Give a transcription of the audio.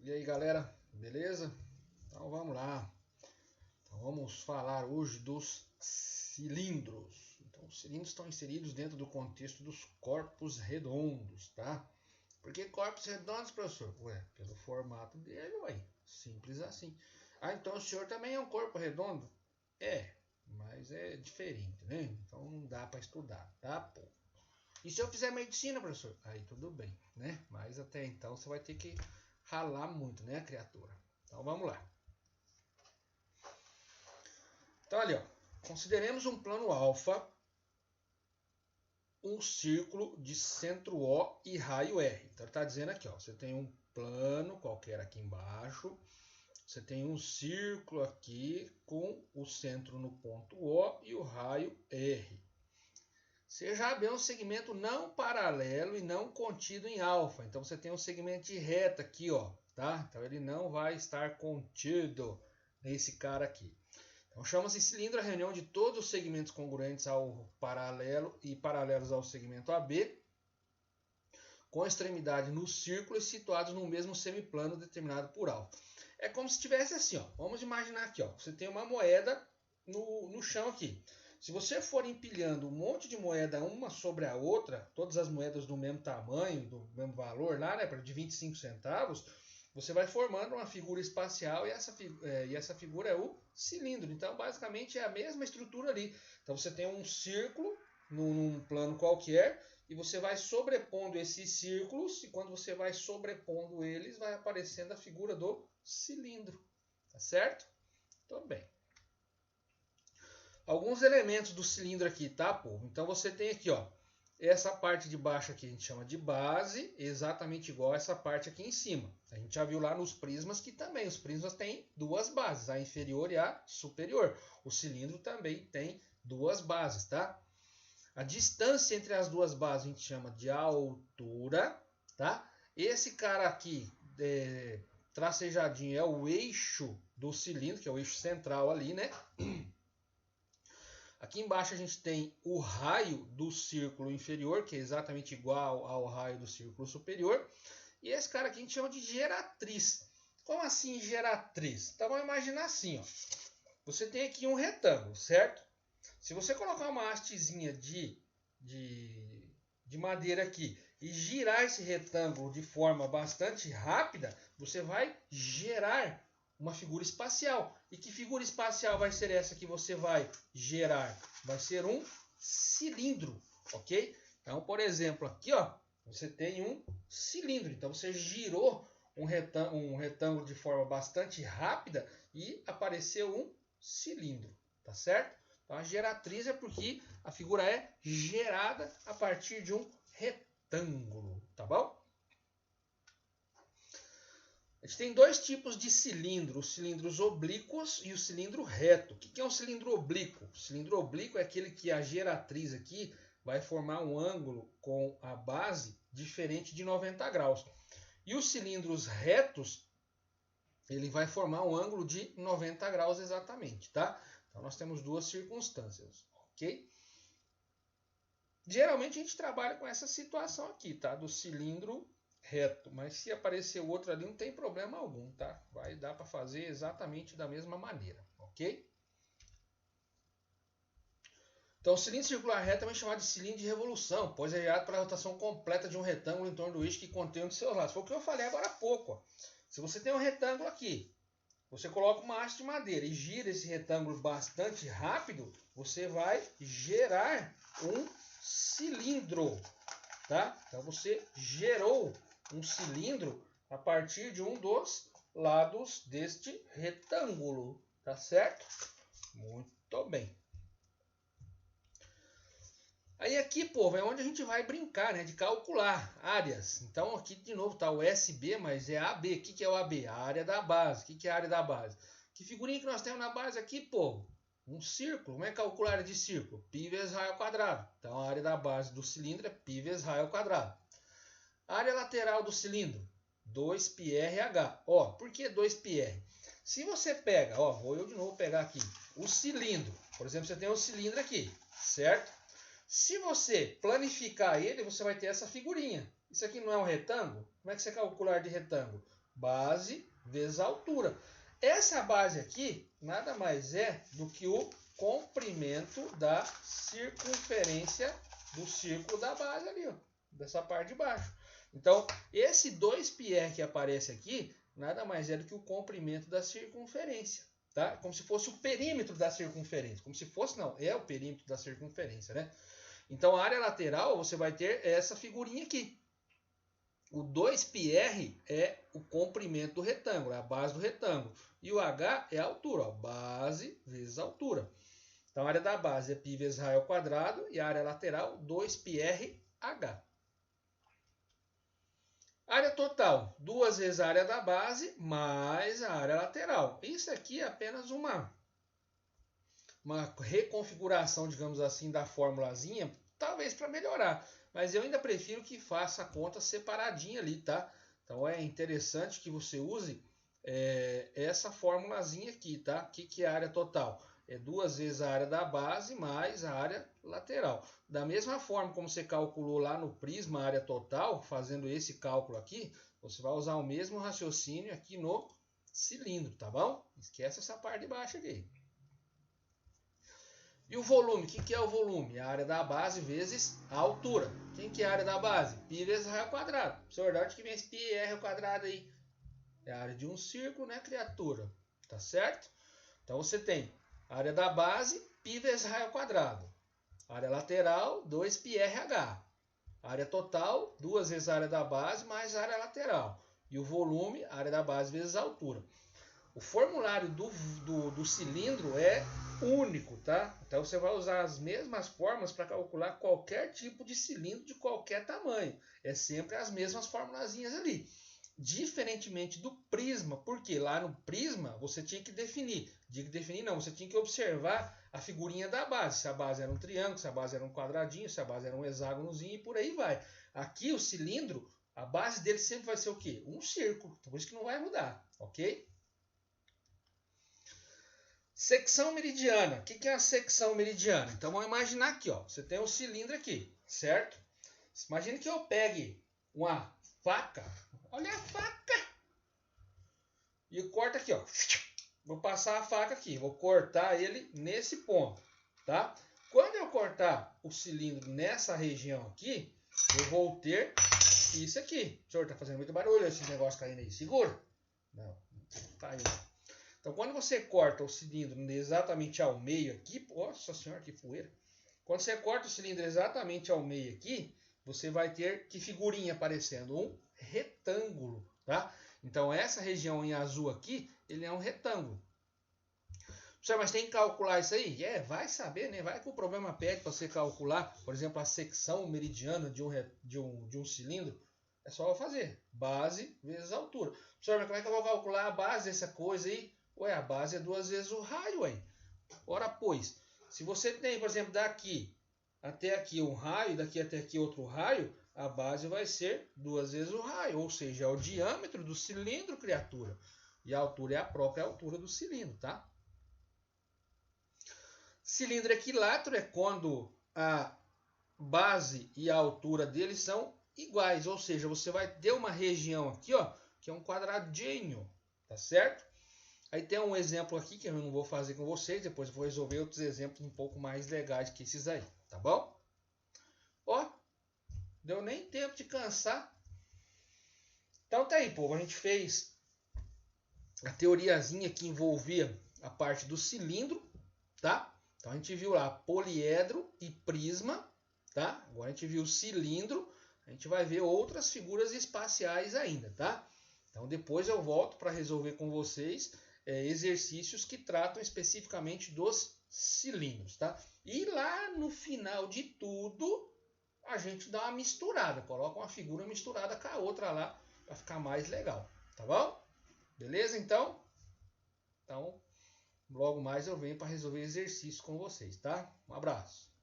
E aí galera, beleza? Então vamos lá. Então vamos falar hoje dos cilindros. Então os cilindros estão inseridos dentro do contexto dos corpos redondos, tá? Por que corpos redondos, professor? Ué, pelo formato dele, ué. Simples assim. Ah, então o senhor também é um corpo redondo? É, mas é diferente, né? Então não dá para estudar, tá, pô? E se eu fizer medicina, professor? Aí tudo bem, né? Mas até então você vai ter que ralar muito, né, criatura? Então vamos lá. Então ali, ó, consideremos um plano alfa, um círculo de centro O e raio R. Então está dizendo aqui, ó, você tem um plano qualquer aqui embaixo, você tem um círculo aqui com o centro no ponto O e o raio R. Seja AB um segmento não paralelo e não contido em alfa. Então você tem um segmento de reta aqui, ó, tá? Então ele não vai estar contido nesse cara aqui. Então chama-se cilindro a reunião de todos os segmentos congruentes ao paralelo e paralelos ao segmento AB, com extremidade no círculo e situados no mesmo semiplano determinado por alfa. É como se tivesse assim, ó. Vamos imaginar aqui, ó. Você tem uma moeda no chão aqui. Se você for empilhando um monte de moeda uma sobre a outra, todas as moedas do mesmo tamanho, do mesmo valor lá, né, de 25 centavos, você vai formando uma figura espacial e essa figura é o cilindro. Então, basicamente, é a mesma estrutura ali. Então, você tem um círculo num plano qualquer e você vai sobrepondo esses círculos e quando você vai sobrepondo eles, vai aparecendo a figura do cilindro. Tá certo? Então, bem. Alguns elementos do cilindro aqui, tá, povo? Então você tem aqui, ó, essa parte de baixo aqui a gente chama de base, exatamente igual a essa parte aqui em cima. A gente já viu lá nos prismas que também os prismas têm duas bases, a inferior e a superior. O cilindro também tem duas bases, tá? A distância entre as duas bases a gente chama de altura, tá? Esse cara aqui, tracejadinho, é o eixo do cilindro, que é o eixo central ali, né? Aqui embaixo a gente tem o raio do círculo inferior, que é exatamente igual ao raio do círculo superior. E esse cara aqui a gente chama de geratriz. Como assim geratriz? Então vamos imaginar assim, ó. Você tem aqui um retângulo, certo? Se você colocar uma hastezinha de madeira aqui e girar esse retângulo de forma bastante rápida, você vai gerar uma figura espacial. E que figura espacial vai ser essa que você vai gerar? Vai ser um cilindro, ok? Então, por exemplo, aqui, ó, você tem um cilindro. Então, você girou um retângulo de forma bastante rápida e apareceu um cilindro, tá certo? Então, a geratriz é porque a figura é gerada a partir de um retângulo, tá bom? A gente tem dois tipos de cilindro, os cilindros oblíquos e o cilindro reto. O que é um cilindro oblíquo? O cilindro oblíquo é aquele que a geratriz aqui vai formar um ângulo com a base diferente de 90 graus. E os cilindros retos, ele vai formar um ângulo de 90 graus exatamente, tá? Então nós temos duas circunstâncias, ok? Geralmente a gente trabalha com essa situação aqui, tá? Do cilindro reto, mas se aparecer o outro ali não tem problema algum, tá? Vai dar para fazer exatamente da mesma maneira, ok? Então o cilindro circular reto é também chamado de cilindro de revolução, pois é gerado pela rotação completa de um retângulo em torno do eixo que contém um de seus lados. Foi o que eu falei agora há pouco, ó. Se você tem um retângulo aqui, você coloca uma haste de madeira e gira esse retângulo bastante rápido, você vai gerar um cilindro, tá? Então você gerou um cilindro a partir de um dos lados deste retângulo, tá certo? Muito bem. Aí aqui, povo, é onde a gente vai brincar, né, de calcular áreas. Então aqui de novo está o SB, mas é AB. O que é o AB? A área da base. O que é a área da base? Que figurinha que nós temos na base aqui, povo? Um círculo. Como é calcular a área de círculo? Π vezes raio ao quadrado. Então a área da base do cilindro é π vezes raio ao quadrado. A área lateral do cilindro, 2πrh. Ó, por que 2πr? Se você pega, ó, vou eu de novo pegar aqui, o cilindro. Por exemplo, você tem um cilindro aqui, certo? Se você planificar ele, você vai ter essa figurinha. Isso aqui não é um retângulo? Como é que você calcula a área de retângulo? Base vezes altura. Essa base aqui nada mais é do que o comprimento da circunferência do círculo da base ali, ó, dessa parte de baixo. Então, esse 2πr que aparece aqui, nada mais é do que o comprimento da circunferência, tá? Como se fosse o perímetro da circunferência. Como se fosse, não, é o perímetro da circunferência, né? Então, a área lateral, você vai ter essa figurinha aqui. O 2πr é o comprimento do retângulo, é a base do retângulo. E o h é a altura, ó, base vezes altura. Então, a área da base é π vezes raio ao quadrado e a área lateral 2πrh. Área total, 2 vezes a área da base mais a área lateral. Isso aqui é apenas uma reconfiguração, digamos assim, da formulazinha, talvez para melhorar. Mas eu ainda prefiro que faça a conta separadinha ali, tá? Então é interessante que você use essa formulazinha aqui, tá? O que é a área total? É 2 vezes a área da base mais a área lateral. Da mesma forma como você calculou lá no prisma a área total, fazendo esse cálculo aqui, você vai usar o mesmo raciocínio aqui no cilindro, tá bom? Esquece essa parte de baixo aqui. E o volume, o que é o volume? A área da base vezes a altura. Quem que é a área da base? Π vezes raio ao quadrado. Professor, de onde que vem esse πr ao quadrado aí? É a área de um círculo, né, criatura? Tá certo? Então você tem a área da base, π vezes raio ao quadrado. Área lateral, 2πrh. Área total, 2 vezes a área da base mais a área lateral. E o volume, a área da base vezes a altura. O formulário do cilindro é único, tá? Então você vai usar as mesmas fórmulas para calcular qualquer tipo de cilindro de qualquer tamanho. É sempre as mesmas formulazinhas ali. Diferentemente do prisma, porque lá no prisma você tinha que definir. Não, você tinha que observar a figurinha da base. Se a base era um triângulo, se a base era um quadradinho, se a base era um hexágonozinho e por aí vai. Aqui o cilindro, a base dele sempre vai ser o quê? Um círculo. Então, por isso que não vai mudar, ok? Secção meridiana. O que é a secção meridiana? Então vamos imaginar aqui, ó. Você tem um cilindro aqui, certo? Imagine que eu pegue uma faca. Olha a faca! E corta aqui, ó. Vou passar a faca aqui. Vou cortar ele nesse ponto, tá? Quando eu cortar o cilindro nessa região aqui, eu vou ter isso aqui. O senhor tá fazendo muito barulho esse negócio caindo aí. Segura. Não caiu. Então, quando você corta o cilindro exatamente ao meio aqui, nossa senhora, que poeira. Quando você corta o cilindro exatamente ao meio aqui, você vai ter que figurinha aparecendo? Um retângulo, tá? Então, essa região em azul aqui, ele é um retângulo. Mas tem que calcular isso aí? Vai saber, né? Vai que o problema pede para você calcular, por exemplo, a secção meridiana de um cilindro. É só fazer. Base vezes altura. Mas como é que eu vou calcular a base dessa coisa aí? A base é 2 vezes o raio, ué. Ora, pois, se você tem, por exemplo, daqui até aqui um raio, daqui até aqui outro raio, a base vai ser 2 vezes o raio, ou seja, é o diâmetro do cilindro, criatura. E a altura é a própria altura do cilindro, tá? Cilindro equilátero é quando a base e a altura dele são iguais, ou seja, você vai ter uma região aqui, ó, que é um quadradinho, tá certo? Aí tem um exemplo aqui que eu não vou fazer com vocês, depois eu vou resolver outros exemplos um pouco mais legais que esses aí, tá bom? Ó, deu nem tempo de cansar. Então tá aí, povo, a gente fez a teoriazinha que envolvia a parte do cilindro, tá? Então a gente viu lá poliedro e prisma, tá? Agora a gente viu o cilindro, a gente vai ver outras figuras espaciais ainda, tá? Então depois eu volto para resolver com vocês exercícios que tratam especificamente dos cilindros, tá? E lá no final de tudo, a gente dá uma misturada, coloca uma figura misturada com a outra lá, para ficar mais legal, tá bom? Beleza, então? Então, logo mais eu venho para resolver exercícios com vocês, tá? Um abraço.